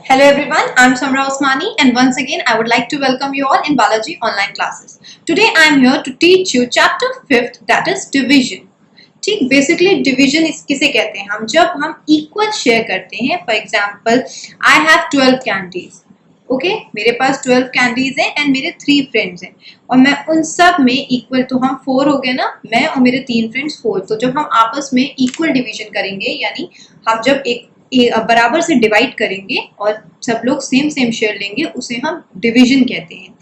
Hello everyone, I'm Samra Osmani and once again I would like to welcome you all in Balaji online classes. Today I am here to teach you chapter 5th, that is division. ठीक, basically division किसे कहते हैं? हम जब हम equal share करते हैं. For example I have 12 candies. Okay, मेरे पास 12 कैंडीज हैं एंड मेरे 3 फ्रेंड्स हैं और मैं उन सब में इक्वल, तो हम 4 हो गए ना, मैं और मेरे 3 फ्रेंड्स 4. तो जब हम आपस में इक्वल डिवीजन करेंगे, यानी हम जब एक बराबर से डिवाइड करेंगे और सब लोग सेम शेयर लेंगे, उसे हम डिवीजन कहते हैं.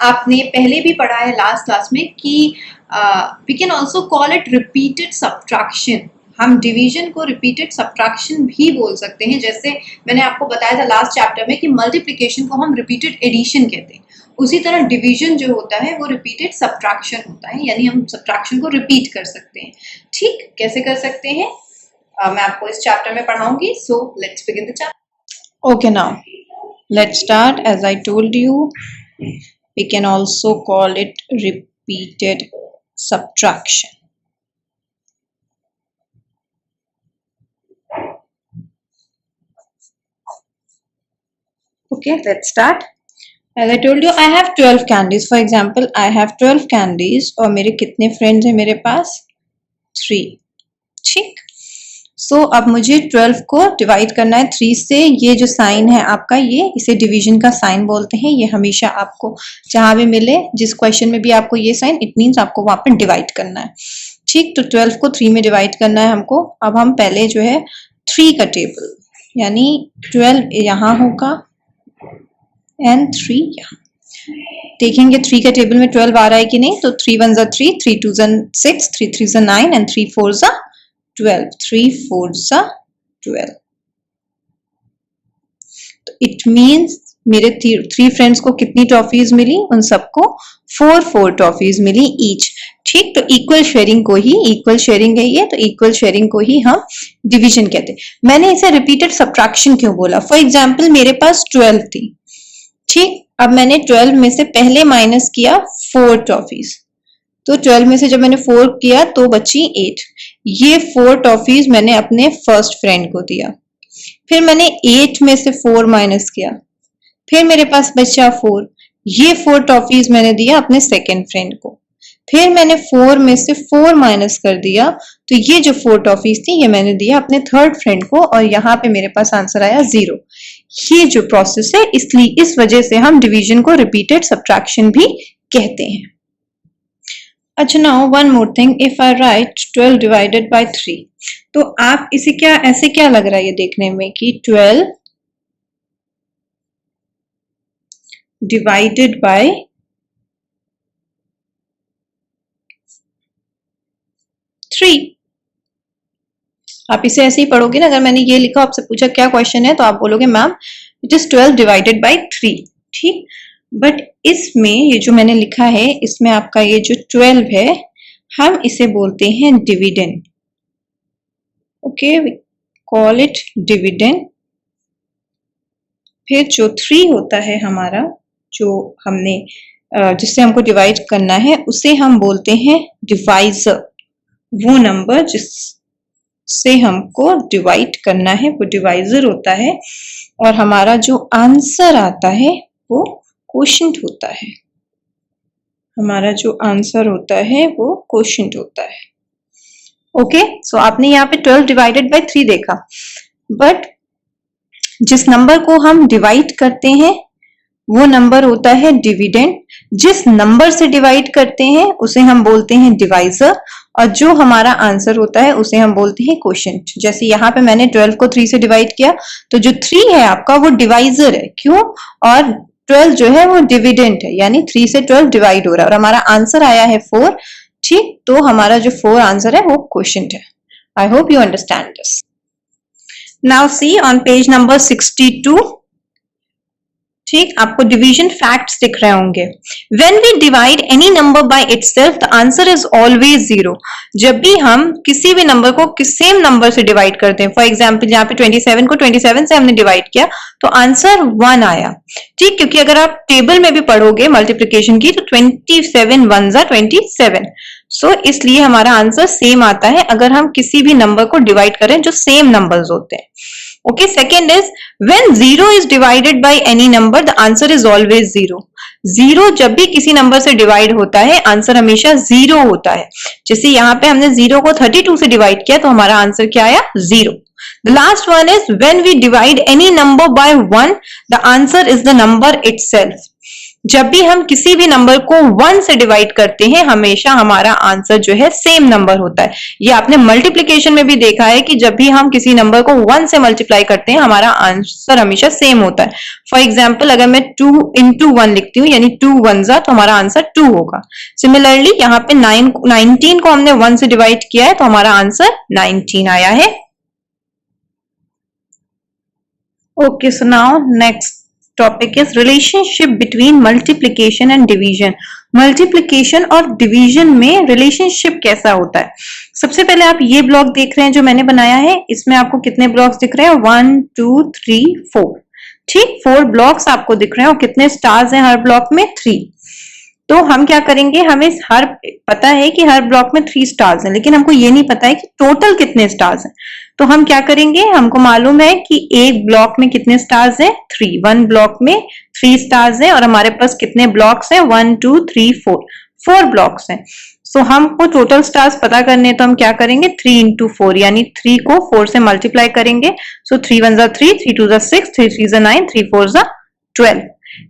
आपने पहले भी पढ़ा है लास्ट क्लास में कि we can also call it repeated subtraction. हम डिवीजन को रिपीटेड सब्ट्रैक्शन भी बोल सकते हैं. जैसे मैंने आपको बताया था लास्ट चैप्टर में कि मल्टीप्लिकेशन को हम रिपीटेड एडिशन कहते हैं, उसी तरह डिवीजन जो होता है वो रिपीटेड सब्ट्रैक्शन होता है, यानी हम सब्ट्रैक्शन को रिपीट कर सकते हैं. ठीक, कैसे कर सकते हैं मैं आपको इस चैप्टर में पढ़ाऊंगी. So let's begin the chapter. Okay, now let's start. As I told you, we can also call it repeated subtraction. Okay, let's start. As I told you, I have 12 candies. For example, I have 12 candies. और मेरे कितने friends हैं मेरे पास? 3. ठीक. सो अब मुझे 12 को divide करना है 3 से. ये जो साइन है आपका, ये इसे डिवीजन का साइन बोलते हैं. ये हमेशा आपको जहां भी मिले, जिस क्वेश्चन में भी आपको ये साइन, इट मीन्स आपको वहां पर डिवाइड करना है. ठीक, तो 12 को 3 में डिवाइड करना है हमको. अब हम पहले जो है 3 का टेबल, यानी 12 यहाँ होगा एंड 3 यहाँ देखेंगे. 3 का टेबल में 12 आ रहा है कि नहीं. तो 3 1 जा 3, 3 2 जा 6, 3 3 जा 9 एंड 3 4 जा 12. 3 4 जा 12. तो इट मीन्स मेरे 3 फ्रेंड्स को कितनी टॉफीज मिली? उन सबको 4 टॉफीज मिली ईच. ठीक, तो इक्वल शेयरिंग को ही, इक्वल शेयरिंग है ये, तो इक्वल शेयरिंग को ही हम डिवीजन कहते हैं. मैंने इसे रिपीटेड सब्ट्रैक्शन क्यों बोला? फॉर एग्जाम्पल मेरे पास 12 थी. ठीक, अब मैंने 12 में से पहले माइनस किया 4 टॉफीज. तो 12 में से जब मैंने 4 किया तो बची 8. ये 4 टॉफीज मैंने अपने फर्स्ट फ्रेंड को दिया. फिर मैंने 8 में से 4 माइनस किया, फिर मेरे पास बचा 4. ये 4 टॉफीज मैंने दिया अपने सेकेंड फ्रेंड को. फिर मैंने 4 में से 4 माइनस कर दिया, तो ये जो 4 टॉफीज थी ये मैंने दिया अपने थर्ड फ्रेंड को, और यहाँ पे मेरे पास आंसर आया 0. ये जो प्रोसेस है, इसलिए इस वजह से हम डिवीजन को रिपीटेड सब्ट्रैक्शन भी कहते हैं. अच्छा, now one more thing. If I right 12 divided by 3, तो आप इसे क्या, ऐसे क्या लग रहा है ये देखने में कि 12 डिवाइडेड बाय 3. आप इसे ऐसे ही पढ़ोगे ना. अगर मैंने ये लिखा, आपसे पूछा क्या क्वेश्चन है, तो आप बोलोगे ma'am it is 12 divided by 3. ठीक, बट इसमें ये जो मैंने लिखा है, इसमें आपका ये जो 12 है, हम इसे बोलते हैं dividend. Okay, we call it dividend. फिर जो 3 होता है हमारा, जो हमने जिससे हमको डिवाइड करना है, उसे हम बोलते हैं डिवाइजर. वो नंबर जिससे हमको डिवाइड करना है वो डिवाइजर होता है, और हमारा जो आंसर आता है वो क्वोशिएंट होता है. हमारा जो आंसर होता है वो क्वोशिएंट होता है. ओके, सो आपने यहाँ पे 12 डिवाइडेड बाय 3 देखा, बट जिस नंबर को हम डिवाइड करते हैं वो नंबर होता है डिविडेंड. जिस नंबर से डिवाइड करते हैं उसे हम बोलते हैं डिवाइजर, और जो हमारा आंसर होता है उसे हम बोलते हैं क्वोशिएंट. जैसे यहाँ पे मैंने 12 को 3 से डिवाइड किया, तो जो 3 है आपका वो डिवाइजर है. क्यों? और 12 जो है वो डिविडेंड है, यानी 3 से 12 डिवाइड हो रहा है, और हमारा आंसर आया है 4. ठीक, तो हमारा जो 4 आंसर है वो क्वोशिएंट है. I hope you understand this. Now see on page number 62. ठीक, आपको डिवीजन फैक्ट्स दिख रहे होंगे. When we divide any number by itself the answer is always 0. जब भी हम किसी भी नंबर को सेम नंबर से डिवाइड करते हैं, फॉर एग्जांपल यहाँ पे 27 को 27 से हमने डिवाइड किया तो आंसर 1 आया. ठीक, क्योंकि अगर आप टेबल में भी पढ़ोगे मल्टीप्लिकेशन की, तो 27 1 जा 27. सो इसलिए हमारा आंसर सेम आता है अगर हम किसी भी नंबर को डिवाइड करें जो सेम नंबर्स होते हैं. Okay, second is when 0 is divided by any number, the answer is always 0. 0 जब भी किसी नंबर से डिवाइड होता है, आंसर हमेशा 0 होता है. जैसे यहाँ पे हमने 0 को 32 से डिवाइड किया तो हमारा आंसर क्या आया? 0. The last one is when we divide any number by 1, the answer is the number itself. जब भी हम किसी भी नंबर को 1 से डिवाइड करते हैं, हमेशा हमारा आंसर जो है सेम नंबर होता है. ये आपने मल्टीप्लिकेशन में भी देखा है कि जब भी हम किसी नंबर को 1 से मल्टीप्लाई करते हैं, हमारा आंसर हमेशा सेम होता है. फॉर एग्जाम्पल, अगर मैं 2 into 1 लिखती हूँ, यानी 2 1 तो हमारा आंसर 2 होगा. सिमिलरली यहाँ पे 19 को हमने 1 से डिवाइड किया है तो हमारा आंसर 19 आया है. Okay, so now next topic is relationship between multiplication and division. Multiplication और डिवीजन में रिलेशनशिप कैसा होता है? सबसे पहले आप ये ब्लॉक देख रहे हैं जो मैंने बनाया है. इसमें आपको कितने ब्लॉक्स दिख रहे हैं? 1 2 3 4. ठीक, 4 ब्लॉक्स आपको दिख रहे हैं और कितने स्टार्स हैं हर ब्लॉक में? 3. तो हम क्या करेंगे, हमें हर पता है कि हर ब्लॉक में 3 स्टार्स हैं, लेकिन हमको ये नहीं पता है कि टोटल कितने स्टार्स हैं. तो हम क्या करेंगे, हमको मालूम है कि एक ब्लॉक में कितने स्टार्स हैं? 3. 1 ब्लॉक में 3 स्टार्स हैं और हमारे पास कितने ब्लॉक्स हैं? 1 2 3 4. 4 ब्लॉक्स हैं. सो हमको टोटल स्टार्स पता करने हैं तो हम क्या करेंगे, 3 into 4, यानी 3 को 4 से मल्टीप्लाई करेंगे. सो 3 1 3, 3 2 6, 3 3 9, 3 4 12.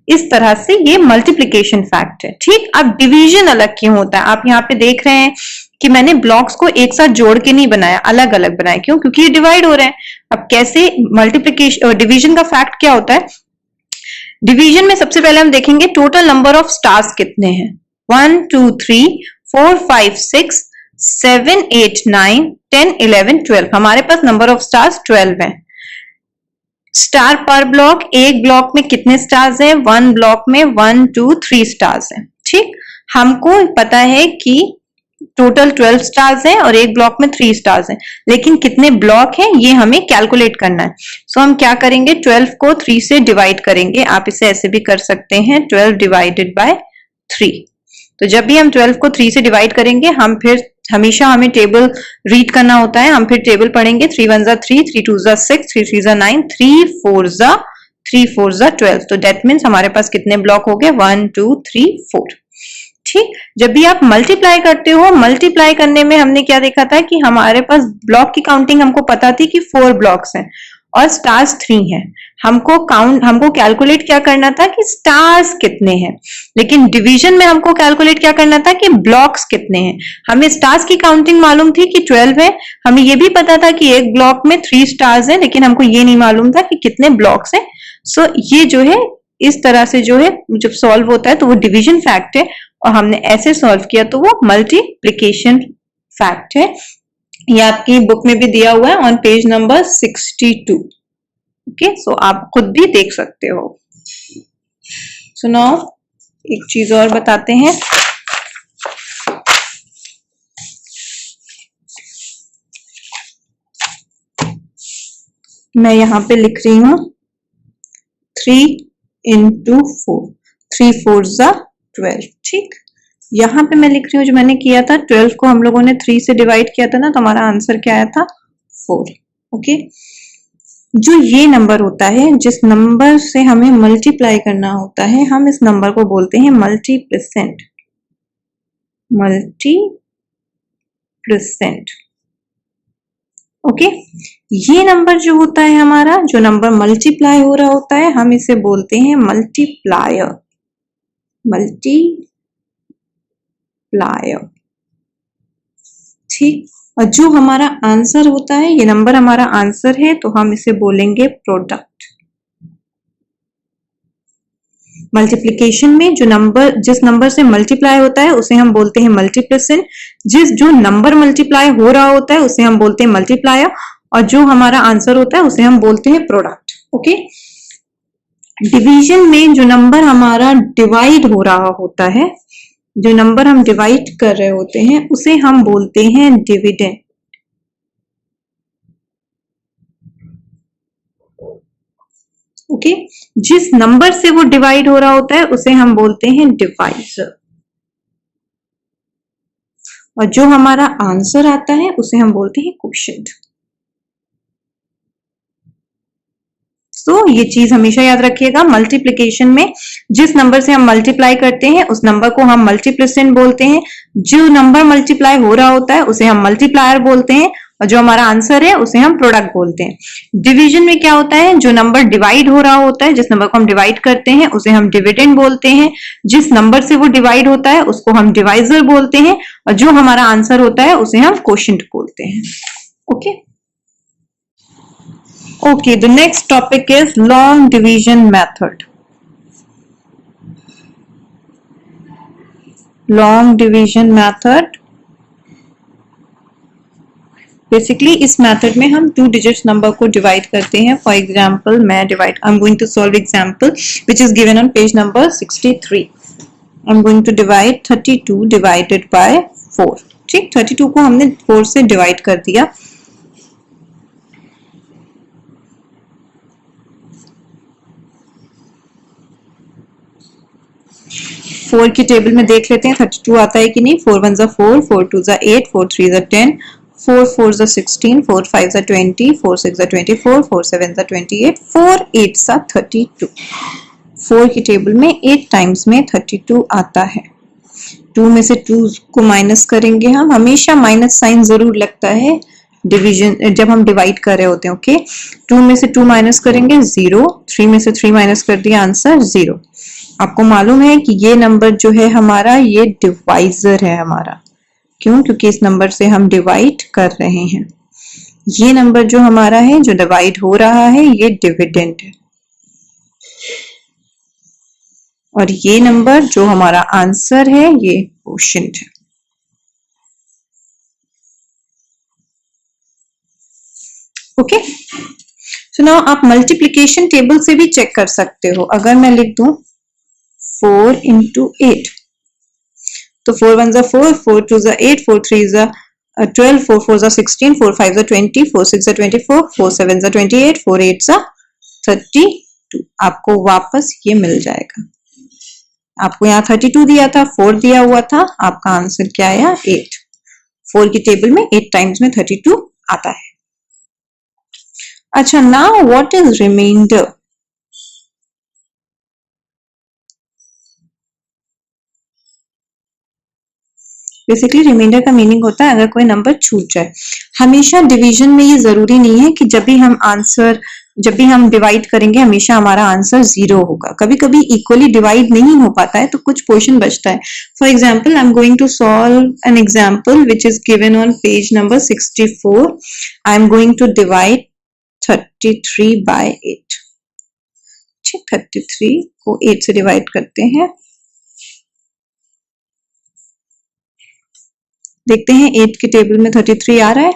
इस तरह से ये मल्टीप्लिकेशन फैक्ट है. ठीक, अब डिवीजन अलग क्यों होता है? आप यहाँ पे देख रहे हैं कि मैंने ब्लॉक्स को एक साथ जोड़ के नहीं बनाया, अलग अलग बनाया. क्यों? क्योंकि ये डिवाइड हो रहे हैं. अब कैसे मल्टीप्लिकेशन डिवीजन का फैक्ट क्या होता है? डिवीजन में सबसे पहले हम देखेंगे टोटल नंबर ऑफ स्टार्स कितने हैं. 1 2 3 4 5 6 7 8 9 10 11 12. हमारे पास नंबर ऑफ स्टार्स 12 हैं. स्टार पर ब्लॉक, एक ब्लॉक में कितने स्टार्स हैं? 1 ब्लॉक में 1 2 3 स्टार्स हैं. ठीक, हमको पता है कि टोटल 12 स्टार्स हैं और एक ब्लॉक में 3 स्टार्स हैं, लेकिन कितने ब्लॉक हैं ये हमें कैलकुलेट करना है. सो हम क्या करेंगे, 12 को 3 से डिवाइड करेंगे. आप इसे ऐसे भी कर सकते हैं, 12 डिवाइडेड बाय 3. तो जब भी हम 12 को 3 से डिवाइड करेंगे, हम फिर हमेशा हमें टेबल रीड करना होता है. हम फिर टेबल पढ़ेंगे. 3 1 3, 3 2 6, 3 3 9, 3 4 12. तो दैट मीन्स हमारे पास कितने ब्लॉक हो गए? 1 2 3 4. ठीक, जब भी आप मल्टीप्लाई करते हो, मल्टीप्लाई करने में हमने क्या देखा था कि हमारे पास ब्लॉक की काउंटिंग हमको पता थी कि 4 ब्लॉक्स हैं और स्टार्स 3 हैं. हमको कैलकुलेट क्या करना था कि स्टार्स कितने हैं, लेकिन डिवीजन में हमको कैलकुलेट क्या करना था कि ब्लॉक्स कितने हैं. हमें स्टार्स की काउंटिंग मालूम थी कि 12 है. हमें ये भी पता था कि एक ब्लॉक में 3 स्टार्स हैं, लेकिन हमको ये नहीं मालूम था कि कितने ब्लॉक्स हैं. सो ये जो है इस तरह से जो है जब सॉल्व होता है तो वो डिवीजन फैक्ट है, और हमने ऐसे सॉल्व किया तो वो मल्टीप्लिकेशन फैक्ट है. ये आपकी बुक में भी दिया हुआ है ऑन पेज नंबर 62. ओके, सो आप खुद भी देख सकते हो. सुनो, एक चीज और बताते हैं. मैं यहाँ पे लिख रही हूँ 3 into 4, 3 4 12. ठीक, यहाँ पे मैं लिख रही हूँ जो मैंने किया था, 12 को हम लोगों ने 3 से डिवाइड किया था ना, तो हमारा आंसर क्या आया था? 4. ओके, जो ये नंबर होता है, जिस नंबर से हमें मल्टीप्लाई करना होता है, हम इस नंबर को बोलते हैं मल्टीप्लिसेंट. मल्टीप्लिसेंट. ओके, ये नंबर जो होता है हमारा, जो नंबर मल्टीप्लाई हो रहा होता है, हम इसे बोलते हैं मल्टीप्लायर. मल्टीप्लायर. ठीक, और जो हमारा आंसर होता है, ये नंबर हमारा आंसर है, तो हम इसे बोलेंगे प्रोडक्ट. मल्टीप्लिकेशन में जिस नंबर से मल्टीप्लाई होता है उसे हम बोलते हैं मल्टीप्लिसेंट. जो नंबर मल्टीप्लाई हो रहा होता है उसे हम बोलते हैं मल्टीप्लायर, और जो हमारा आंसर होता है उसे हम बोलते हैं प्रोडक्ट. ओके, डिवीजन में जो नंबर हमारा डिवाइड हो रहा होता है, जो नंबर हम डिवाइड कर रहे होते हैं, उसे हम बोलते हैं डिविडेंड. ओके, जिस नंबर से वो डिवाइड हो रहा होता है उसे हम बोलते हैं डिवाइजर, और जो हमारा आंसर आता है उसे हम बोलते हैं क्वोशिएंट. तो ये चीज हमेशा याद रखिएगा, मल्टीप्लिकेशन में जिस नंबर से हम मल्टीप्लाई करते हैं उस नंबर को हम मल्टीप्लिसेंट बोलते हैं, जो नंबर मल्टीप्लाई हो रहा होता है उसे हम मल्टीप्लायर बोलते हैं, और जो हमारा आंसर है उसे हम प्रोडक्ट बोलते हैं। डिवीजन में क्या होता है, जो नंबर डिवाइड हो रहा होता है, जिस नंबर को हम डिवाइड करते हैं उसे हम डिविडेंड बोलते हैं, जिस नंबर से वो डिवाइड होता है उसको हम डिवाइजर बोलते हैं, और जो हमारा आंसर होता है उसे हम क्वोशिएंट बोलते हैं। Okay okay, the next topic is long division method. Long division method, basically इस मेथड में हम 2 डिजिट्स नंबर को डिवाइड करते हैं। फॉर एग्जांपल मैं I am going to solve example which is given on page number 63। I am going to divide 32 divided by 4। ठीक, 32 को हमने 4 से डिवाइड कर दिया। फोर की टेबल में देख लेते हैं 32 आता है कि नहीं। 4 1 जा 4, 4 2 जा 8, 4 3 जा 10, 4 4 जा 16, 4 5 जा 20, 4 6 जा 24, 4 7 जा 28, 4 8 जा 32। 4 की टेबल में 8 टाइम्स में 32 आता है। 2 में से 2 को माइनस करेंगे हम, हमेशा माइनस साइन जरूर लगता है डिवीजन जब हम डिवाइड कर रहे होते हैं। ओके, 2 में से 2 माइनस करेंगे 0, 3 में से 3 माइनस कर दिया, आंसर 0। आपको मालूम है कि ये नंबर जो है हमारा, ये डिवाइजर है हमारा। क्यों? क्योंकि इस नंबर से हम डिवाइड कर रहे हैं। ये नंबर जो हमारा है, जो डिवाइड हो रहा है, ये डिविडेंड है, और ये नंबर जो हमारा आंसर है, ये क्वोशिएंट है। ओके, सो नाउ आप मल्टीप्लिकेशन टेबल से भी चेक कर सकते हो। अगर मैं लिख दूं 4 into 8, तो 4 1 जा 4, 4 2 जा 8, 4 3 जा 12, 4 4 जा 16, 4 5 जा 20, 4 6 जा 24, 4 7 जा 28, 4 8 जा 32। आपको वापस ये मिल जाएगा। आपको यहाँ 32 दिया था, 4 दिया हुआ था, आपका आंसर क्या आया? 8। 4 की टेबल में 8 टाइम्स में 32 आता है। अच्छा, now what is remainder? Basically remainder का मीनिंग होता है अगर कोई नंबर छूट जाए। हमेशा डिवीजन में ये जरूरी नहीं है कि जब भी हम डिवाइड करेंगे हमेशा हमारा आंसर 0 होगा। कभी कभी इक्वली डिवाइड नहीं हो पाता है तो कुछ पोर्शन बचता है। For example, I am going to solve an example which is given on page number 64। I am going to divide 33 by 8। ठीक, 33 को 8 से डिवाइड करते हैं। देखते हैं 8 की टेबल में 33 आ रहा है,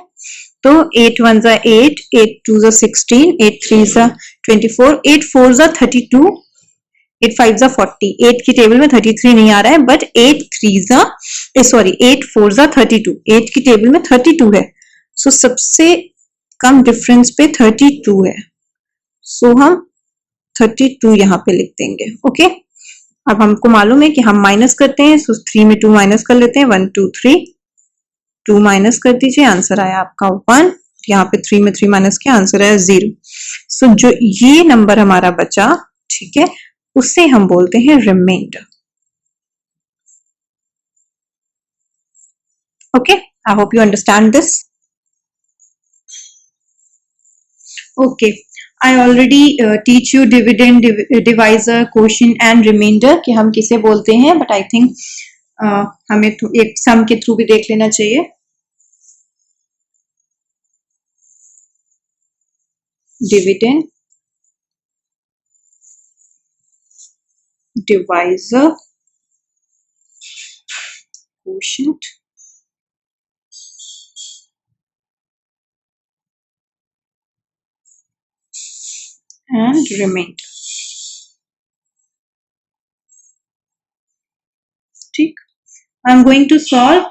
तो 8 1 जा 8, 8 2 जा 16, 8 3 जा 24, 8 4 जा 32, 8 5 जा 40। 8 की टेबल में 33 नहीं आ रहा है, बट 8 4 जा 32, 8 की टेबल में 32 है। सो सबसे कम डिफरेंस पे 32 है, सो हम 32 यहाँ पे लिख देंगे। ओके, अब हमको मालूम है कि हम माइनस करते हैं, सो 3 में 2 माइनस कर लेते हैं, 1 2 3, 2 माइनस कर दीजिए, आंसर आया आपका 1। यहाँ पे 3 में 3 माइनस किया, आंसर आया 0। सो जो ये नंबर हमारा बचा, ठीक है, उसे हम बोलते हैं remainder. Okay, I hope you understand this. Okay, I already teach you dividend, divisor, quotient and remainder कि हम किसे बोलते हैं, but I think हमें एक सम के थ्रू भी देख लेना चाहिए। Dividend, divisor, quotient and remainder। ठीक, I am going to solve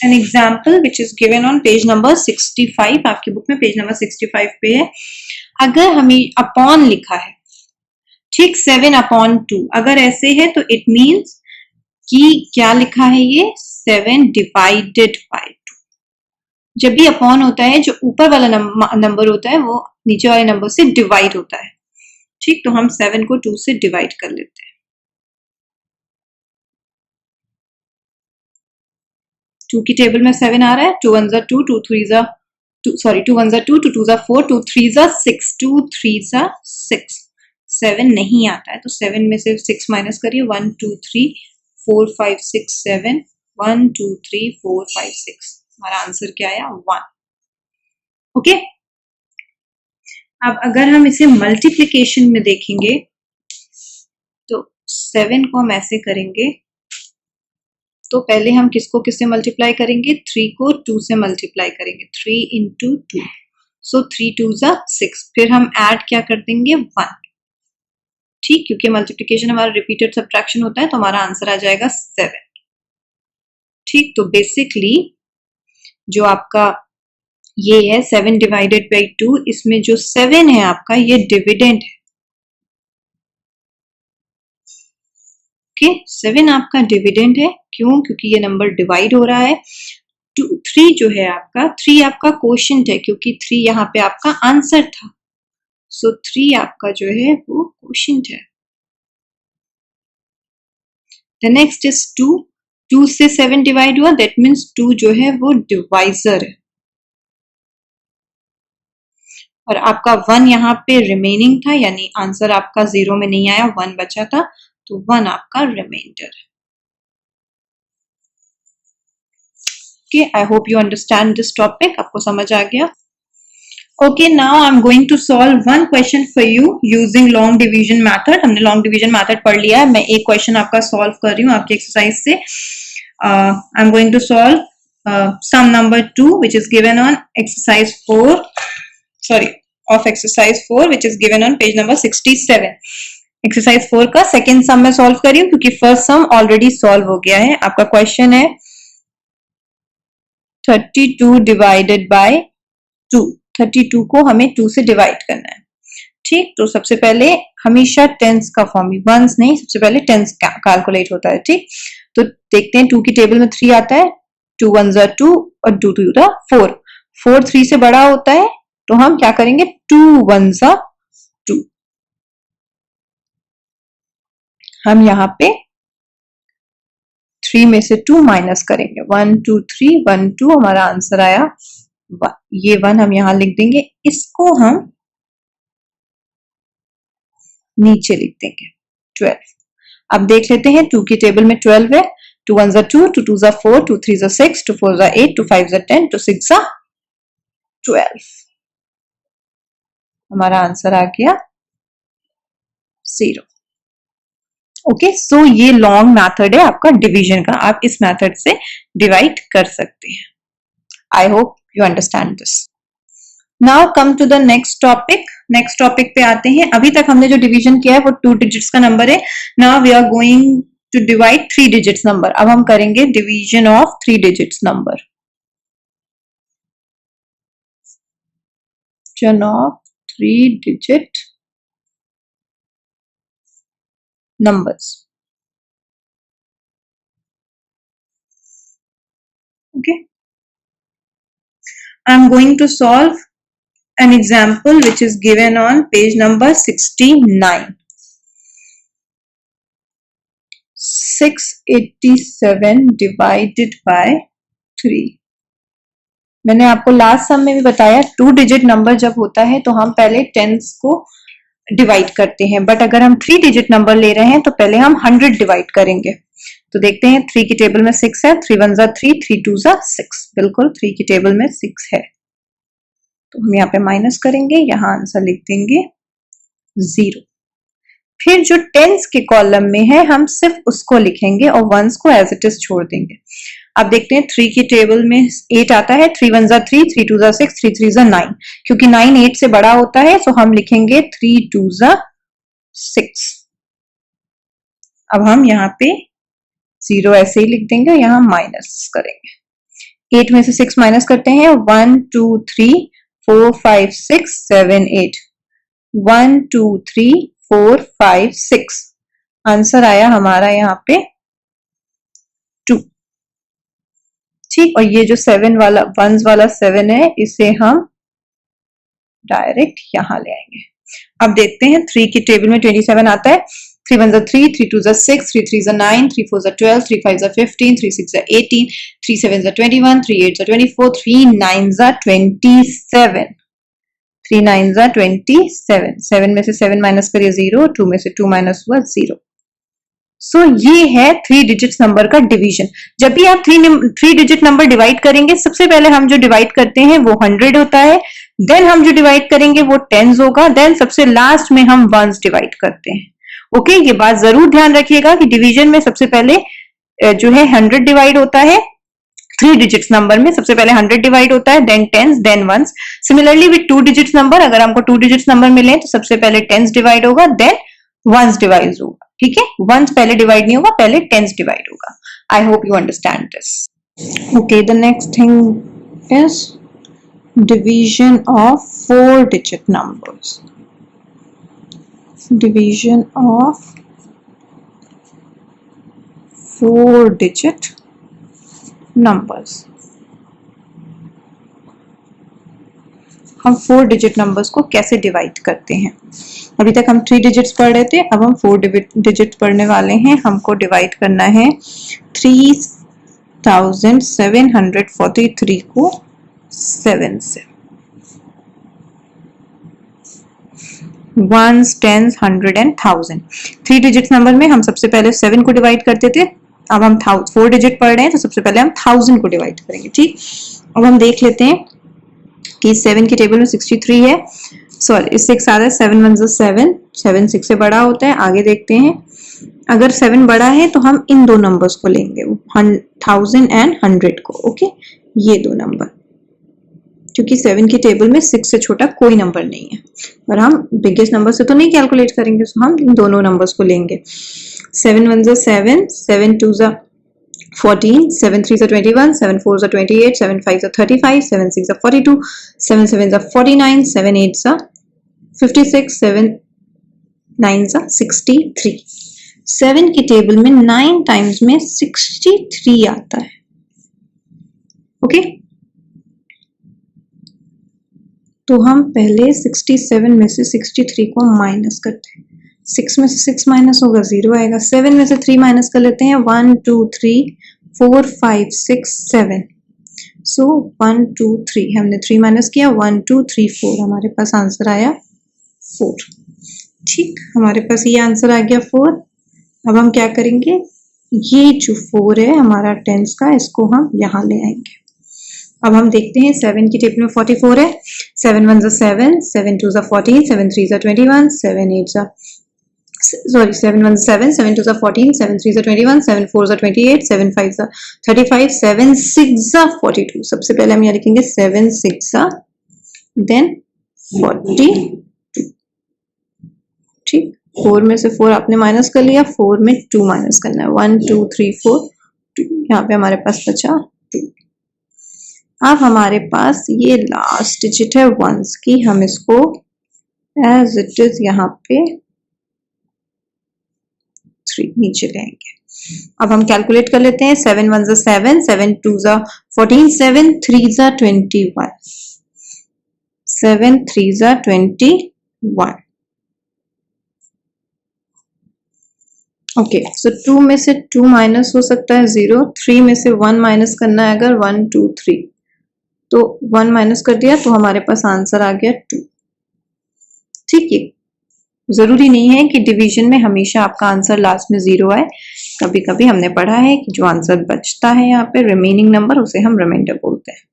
an example which is given on page number 65। आपकी बुक में पेज नंबर 65 पे है। अगर हमें अपॉन लिखा है, ठीक, 7/2, अगर ऐसे है तो इट मीन्स कि क्या लिखा है ये 7 डिवाइडेड बाय 2। जब भी अपॉन होता है, जो ऊपर वाला नंबर होता है वो नीचे वाले नंबर से डिवाइड होता है। ठीक, तो हम 7 को 2 से डिवाइड कर लेते हैं। 2 की टेबल में 7 आ रहा है, 2 1 2, 2 3 2 1 2, 2 2 4, 2 3 6, 2 3 6, 7 नहीं आता है तो 7 में से 6 माइनस करिए, 1 2 3 4 5 6 7, 1 2 3 4 5 6, हमारा आंसर क्या आया 1। ओके, अब अगर हम इसे मल्टीप्लिकेशन में देखेंगे तो 7 को हम ऐसे करेंगे, तो पहले हम किसको किससे मल्टीप्लाई करेंगे, 3 को 2 से मल्टीप्लाई करेंगे, 3 into 2, सो 3 2 6, फिर हम ऐड क्या कर देंगे 1, ठीक, क्योंकि मल्टीप्लिकेशन हमारा रिपीटेड सब्ट्रैक्शन होता है तो हमारा आंसर आ जाएगा 7। ठीक, तो बेसिकली जो आपका ये है 7 डिवाइडेड बाई 2, इसमें जो 7 है आपका ये डिविडेंड है। ओके, 7 आपका डिविडेंड है, क्यों, क्योंकि ये नंबर डिवाइड हो रहा है। 3 जो है आपका, 3 आपका क्वोशिएंट है, क्योंकि 3 यहाँ पे आपका आंसर था, सो 3 आपका जो है वो क्वोशिएंट है। द नेक्स्ट इज 2, 2 से 7 डिवाइड हुआ, दैट मीन्स 2 जो है वो डिवाइजर है। और आपका 1 यहाँ पे रिमेनिंग था, यानी आंसर आपका 0 में नहीं आया, 1 बचा था, तो 1 आपका रिमाइंडर है। Okay, I hope you understand this topic, आपको समझ आ गया। Okay, now I am going to solve one question for you using long division method. हमने लॉन्ग डिवीजन मेथड पढ़ लिया है, मैं एक क्वेश्चन आपका सॉल्व कर रही हूँ आपकी एक्सरसाइज से। I am going to solve some number 2 which is given on exercise 4, sorry, of exercise 4 which is given on page number 67। Exercise 4 का सेकेंड सम में सॉल्व करी हूँ, क्योंकि फर्स्ट सम ऑलरेडी सॉल्व हो गया है। आपका क्वेश्चन है 32 डिवाइडेड बाय 2, 32 को हमें 2 से डिवाइड करना है। ठीक, तो सबसे पहले हमेशा टेंस का फॉर्म, वंस नहीं, सबसे पहले टेंस कैलकुलेट होता है। ठीक, तो देखते हैं 2 की टेबल में 3 आता है, 2 1 2 और 2 2 4, 4 3 से बड़ा होता है, तो हम क्या करेंगे, 2 1 2, हम यहाँ पे 3 में से 2 माइनस करेंगे, 1 2 3 1 2, हमारा आंसर आया 1। ये 1 हम यहां लिख देंगे, इसको हम नीचे लिख देंगे 12। अब देख लेते हैं 2 की टेबल में 12 है, 2 1 2, 2 2 4, 2 3 6, 2 4 8, 2 5 10, 2 6 12, हमारा आंसर आ गया 0। ओके, सो ये लॉन्ग मेथड है आपका डिवीजन का, आप इस मेथड से डिवाइड कर सकते हैं। I hope you understand this. Now come to the next topic. Next topic पे आते हैं। अभी तक हमने जो डिवीजन किया है वो 2 डिजिट्स का नंबर है। Now we are going to divide 3 digits number. अब हम करेंगे division of 3 digits number. Division of 3 digit numbers. Okay, I'm going to solve an example which is given on page number 69. 687 divided by 3। मैंने आपको last सम में भी बताया 2 digit number जब होता है तो हम पहले टेंस को डिवाइड करते हैं, बट अगर हम 3 डिजिट नंबर ले रहे हैं तो पहले हम 100 डिवाइड करेंगे। तो देखते हैं 3 की टेबल में 6 है, 3 1 3, 3 2 6, बिल्कुल 3 की टेबल में 6 है, तो हम यहाँ पे माइनस करेंगे, यहाँ आंसर लिख देंगे 0। फिर जो टेंस के कॉलम में है हम सिर्फ उसको लिखेंगे और वंस को एज इट इज छोड़ देंगे। अब देखते हैं 3 की टेबल में 8 आता है, 3 1 3, 3 2 6, 3 3 9, क्योंकि 9 8 से बड़ा होता है तो हम लिखेंगे 3 2 6। अब हम यहाँ पे 0 ऐसे ही लिख देंगे, यहाँ माइनस करेंगे। 8 में से 6 माइनस करते हैं, 1 2 3 4 5 6 7 8, 1 2 3 4 5 6, आंसर आया हमारा यहाँ पे 2। ठीक, और ये जो 7 वाला वंस वाला 7 है इसे हम डायरेक्ट यहां ले आएंगे। अब देखते हैं 3 की टेबल में 27 आता है। 3 1 3, 3 2 6, 3 3 9, 3 4 12, 3 5 15, 3 6 18, 3 7 21, 3 8 24, 3 9 27, 3 9 27, 7 में से 7 माइनस करिए 0, 2 में से 2 माइनस हुआ 0। सो ये है 3 डिजिट नंबर का डिवीजन। जब भी आप 3 डिजिट नंबर डिवाइड करेंगे, सबसे पहले हम जो डिवाइड करते हैं वो 100 होता है, देन हम जो डिवाइड करेंगे वो टेंस होगा, देन सबसे लास्ट में हम वंस डिवाइड करते हैं। ओके, ये बात जरूर ध्यान रखिएगा कि डिवीजन में सबसे पहले जो है 100 डिवाइड होता है। 3 डिजिट्स नंबर में सबसे पहले 100 डिवाइड होता है, then tens, then ones. Similarly with 2 digits number, अगर हमको 2 डिजिट्स नंबर मिले तो सबसे पहले टेंस डिवाइड होगा, देन वंस डिवाइड होगा। ठीक है, वंस पहले डिवाइड नहीं होगा, पहले टेंस डिवाइड होगा। आई hope you understand this. Okay, the next thing is division of 4 digit numbers. Division of 4 digit numbers. हम 4 डिजिट नंबर्स को कैसे डिवाइड करते हैं? अभी तक हम 3 डिजिट्स पढ़ रहे थे, अब हम 4 डिजिट पढ़ने वाले हैं। हमको डिवाइड करना है 3743 को 7 से। 1s, 10s, 100 and 1000। 3 digit number में हम सबसे पहले 7 को डिवाइड करते थे, अब हम 4 डिजिट पढ़ रहे हैं तो सबसे पहले हम 1000 को डिवाइड करेंगे। ठीक, अब हम देख लेते हैं कि 7 की टेबल में 63 है, सॉरी इससे एक साथ है 7 1 7, 7 6 से बड़ा होता है। आगे देखते हैं, अगर 7 बड़ा है तो हम इन दो नंबर्स को लेंगे, 1000 एंड 100 को। ओके, ये दो नंबर, क्योंकि 7 की टेबल में 6 से छोटा कोई नंबर नहीं है, और हम बिगेस्ट नंबर से तो नहीं कैलकुलेट करेंगे, तो हम इन दोनों नंबर्स को लेंगे। 7 1 7, 7 2 14, 7 3 21, 7 4 28, 7 5 35, 7 6 42, 7 7 49, 7 8 56, 7 9 63। 7 की टेबल में 9 टाइम्स में 63 आता है। ओके, तो हम पहले 67 में से 63 को माइनस करते हैं। 6 में से 6 माइनस होगा 0 आएगा। 7 में से 3 माइनस कर लेते हैं, 1 2 3 4 5 6 7। सो 1 2 3, हमने 3 माइनस किया, 1 2 3 4, हमारे पास आंसर आया 4। ठीक, हमारे पास ये आंसर आ गया 4। अब हम क्या करेंगे, ये जो 4 है हमारा टेंस का, इसको हम यहाँ ले आएंगे। अब हम देखते हैं 7 की टेबल में 44 है। 7 1 7, 7 2 14, 7 3 21, 7 8 सॉरी 7 1 7, 7 2 14, 7 3 21, 7 4 28, 7 5 35, 7 6 42। सबसे पहले हम यहाँ लिखेंगे 7 6 देन 42। ठीक, 4 में से 4 आपने माइनस कर लिया, 4 में 2 माइनस करना है, 1 2 3 4 2। यहाँ पे हमारे पास बचा 2। अब हमारे पास ये लास्ट डिजिट है वंस की, हम इसको एज इट इज यहाँ पे 3 नीचे लेंगे। अब हम कैलकुलेट कर लेते हैं, 7 1 7, 7 2 14, 7 3 21, 7 3 21। ओके, सो 2 में से 2 माइनस हो सकता है 0, 3 में से 1 माइनस करना है, अगर 1 2 3 तो 1 माइनस कर दिया तो हमारे पास आंसर आ गया 2। ठीक है, जरूरी नहीं है कि डिवीजन में हमेशा आपका आंसर लास्ट में 0 आए। कभी कभी हमने पढ़ा है कि जो आंसर बचता है यहाँ पे रिमेनिंग नंबर, उसे हम रिमाइंडर बोलते हैं।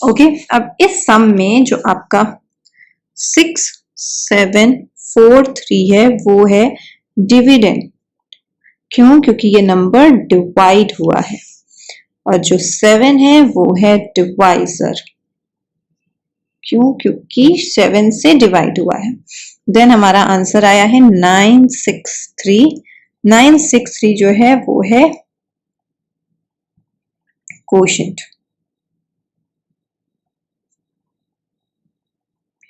ओके, अब इस सम में जो आपका 6 7 4 3 है वो है डिविडेंड। क्यों? क्योंकि ये नंबर डिवाइड हुआ है, और जो 7 है वो है डिवाइजर। क्यों? क्योंकि 7 से डिवाइड हुआ है। देन हमारा आंसर आया है 963। 963 जो है वो है कोशेंट।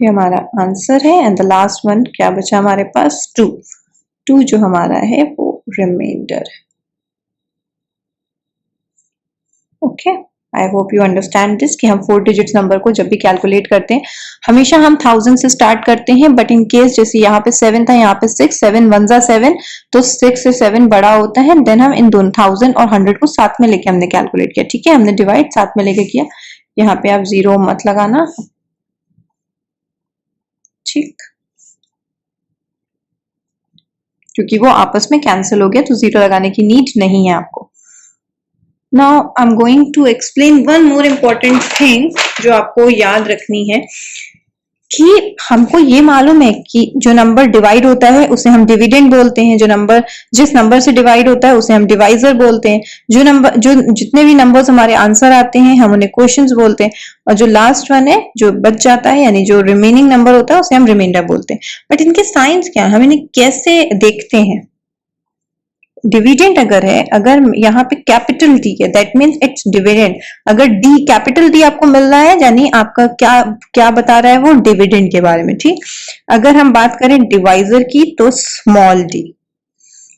ये हमारा आंसर है, एंड द लास्ट वन क्या बचा हमारे पास? 2। 2 जो हमारा है वो रिमाइंडर है। Okay, I hope you understand this कि हम 4 डिजिट्स नंबर को जब भी कैलकुलेट करते हैं हमेशा हम 1000 से स्टार्ट करते हैं, बट इन केस जैसे यहाँ पे 7 था, यहाँ पे 6, 7 1 जा 7, तो 6 से 7 बड़ा होता है, देन हम इन दोनों 1000 और 100 को साथ में लेके हमने कैलकुलेट किया। ठीक है, हमने डिवाइड साथ में लेके किया। यहाँ पे आप 0 मत लगाना, ठीक, क्योंकि वो आपस में कैंसिल हो गया, तो 0 लगाने की नीड नहीं है आपको। Now I'm going to explain one more important thing जो आपको याद रखनी है कि हमको ये मालूम है कि जो नंबर डिवाइड होता है उसे हम डिविडेंड बोलते हैं, जिस नंबर से डिवाइड होता है उसे हम डिवाइजर बोलते हैं, जो जितने भी नंबर्स हमारे आंसर आते हैं हम उन्हें क्वेश्चंस बोलते हैं, और जो लास्ट वन है जो बच जाता है यानी जो रिमेनिंग नंबर होता है उसे हम रिमाइंडर बोलते हैं। बट इनके साइंस क्या है, हम इन्हें कैसे देखते हैं? डिविडेंड अगर है, अगर यहाँ पे कैपिटल डी है दैट मीन्स इट्स डिविडेंड। अगर डी कैपिटल डी आपको मिल रहा है यानी आपका क्या बता रहा है वो डिविडेंड के बारे में। ठीक, अगर हम बात करें डिवाइजर की तो स्मॉल डी,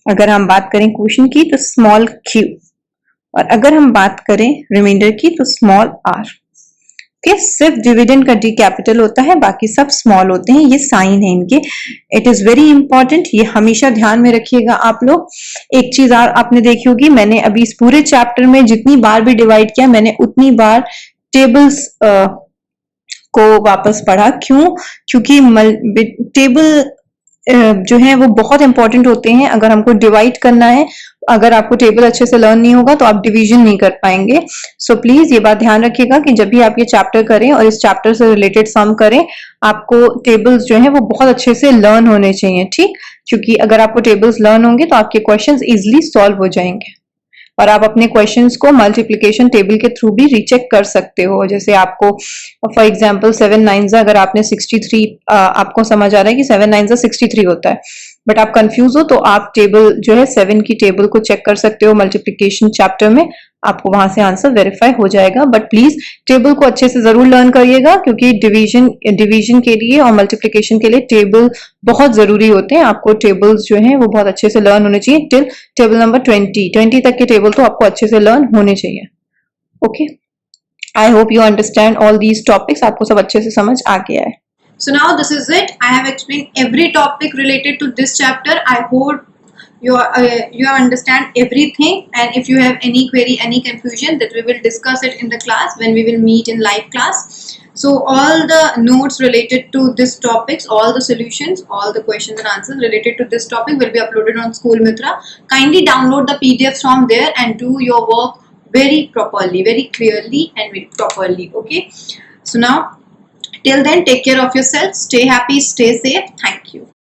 अगर हम बात करें क्वोशिएंट की तो स्मॉल क्यू, और अगर हम बात करें रिमाइंडर की तो स्मॉल आर। कि सिर्फ डिविडेंड का डी कैपिटल होता है, बाकी सब स्मॉल होते हैं, ये साइन है इनके। इट इज वेरी इंपॉर्टेंट, ये हमेशा ध्यान में रखिएगा आप लोग। एक चीज और आपने देखी होगी, मैंने अभी इस पूरे चैप्टर में जितनी बार भी डिवाइड किया मैंने उतनी बार टेबल्स को वापस पढ़ा। क्यों? क्योंकि टेबल जो है वो बहुत इंपॉर्टेंट होते हैं अगर हमको डिवाइड करना है। अगर आपको टेबल अच्छे से लर्न नहीं होगा तो आप डिवीजन नहीं कर पाएंगे। सो प्लीज ये बात ध्यान रखिएगा कि जब भी आप ये चैप्टर करें और इस चैप्टर से रिलेटेड सम करें, आपको टेबल्स जो है वो बहुत अच्छे से लर्न होने चाहिए। ठीक, क्योंकि अगर आपको टेबल्स लर्न होंगे तो आपके क्वेश्चंस इजिली सॉल्व हो जाएंगे, और आप अपने क्वेश्चंस को मल्टीप्लिकेशन टेबल के थ्रू भी रीचेक कर सकते हो। जैसे आपको फॉर एग्जांपल 7 9 अगर आपने 63 आपको समझ आ रहा है कि 7 9 63 होता है, बट आप कंफ्यूज हो तो आप टेबल जो है 7 की टेबल को चेक कर सकते हो मल्टीप्लिकेशन चैप्टर में, आपको वहां से आंसर वेरीफाई हो जाएगा। बट प्लीज टेबल को अच्छे से जरूर लर्न करिएगा, क्योंकि डिवीजन के लिए और मल्टीप्लिकेशन के लिए टेबल बहुत जरूरी होते हैं। आपको टेबल्स जो हैं वो बहुत अच्छे से लर्न होने चाहिए, टिल टेबल नंबर 20 तक के टेबल तो आपको अच्छे से लर्न होने चाहिए। Okay, I hope you understand all these topics, आपको सब अच्छे से समझ आ गया है। So now this is it. I have explained every topic related to this chapter. I hope you understand everything, and if you have any query, any confusion, that we will discuss it in the class when we will meet in live class. So all the notes related to this topics, all the solutions, all the questions and answers related to this topic will be uploaded on School Mitra. Kindly download the PDFs from there and do your work very properly, very clearly and very properly. Okay, so now till then, take care of yourself, stay happy, stay safe. Thank you.